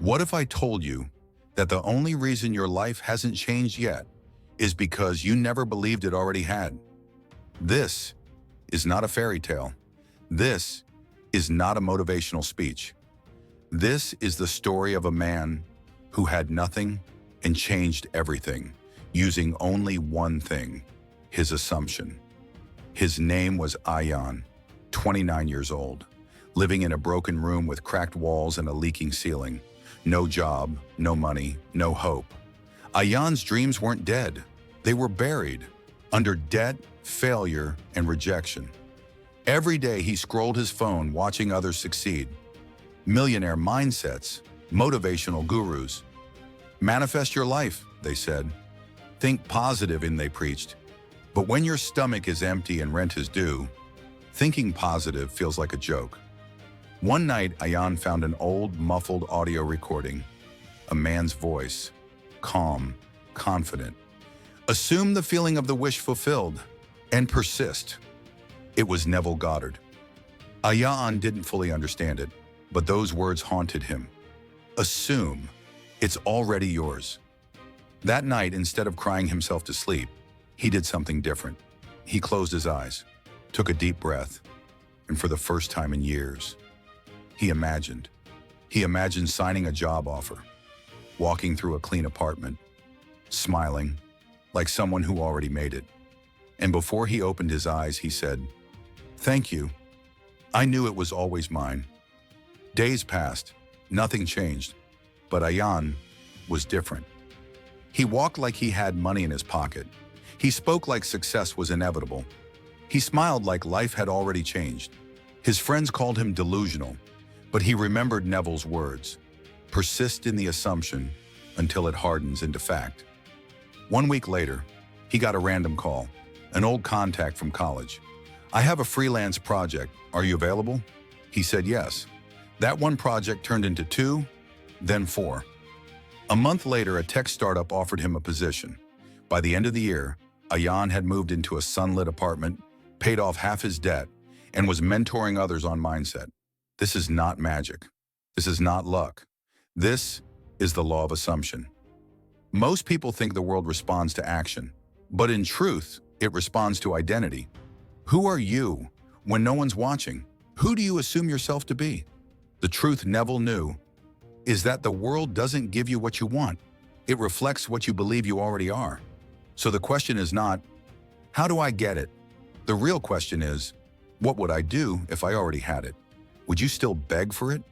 What if I told you that the only reason your life hasn't changed yet is because you never believed it already had? This is not a fairy tale. This is not a motivational speech. This is the story of a man who had nothing and changed everything, using only one thing, his assumption. His name was Ayaan, 29 years old, living in a broken room with cracked walls and a leaking ceiling. No job, no money, no hope. Ayaan's dreams weren't dead. They were buried under debt, failure, and rejection. Every day he scrolled his phone watching others succeed. Millionaire mindsets, motivational gurus. Manifest your life, they said. Think positive, and they preached. But when your stomach is empty and rent is due, thinking positive feels like a joke. One night, Ayaan found an old, muffled audio recording. A man's voice, calm, confident. Assume the feeling of the wish fulfilled and persist. It was Neville Goddard. Ayaan didn't fully understand it, but those words haunted him. Assume, it's already yours. That night, instead of crying himself to sleep, he did something different. He closed his eyes, took a deep breath, and for the first time in years, he imagined. He imagined signing a job offer, walking through a clean apartment, smiling like someone who already made it. And before he opened his eyes, he said, "Thank you. I knew it was always mine." Days passed, nothing changed, but Ayaan was different. He walked like he had money in his pocket. He spoke like success was inevitable. He smiled like life had already changed. His friends called him delusional, but he remembered Neville's words. Persist in the assumption until it hardens into fact. 1 week later, he got a random call, an old contact from college. "I have a freelance project. Are you available?" He said yes. That one project turned into 2, then 4. A month later, a tech startup offered him a position. By the end of the year, Ayaan had moved into a sunlit apartment, paid off half his debt, and was mentoring others on mindset. This is not magic. This is not luck. This is the law of assumption. Most people think the world responds to action, but in truth, it responds to identity. Who are you when no one's watching? Who do you assume yourself to be? The truth Neville knew is that the world doesn't give you what you want. It reflects what you believe you already are. So the question is not, how do I get it? The real question is, what would I do if I already had it? Would you still beg for it?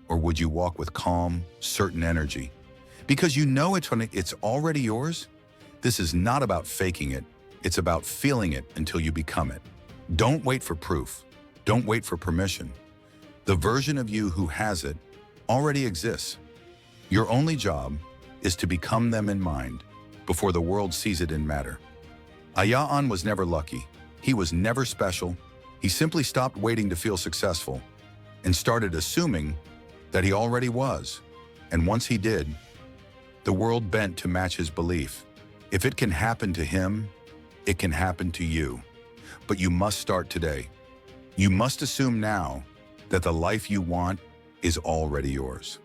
Or would you walk with calm, certain energy? Because you know it's already yours? This is not about faking it. It's about feeling it until you become it. Don't wait for proof. Don't wait for permission. The version of you who has it already exists. Your only job is to become them in mind before the world sees it in matter. Ayaan was never lucky. He was never special. He simply stopped waiting to feel successful and started assuming that he already was. And once he did, the world bent to match his belief. If it can happen to him, it can happen to you. But you must start today. You must assume now that the life you want is already yours.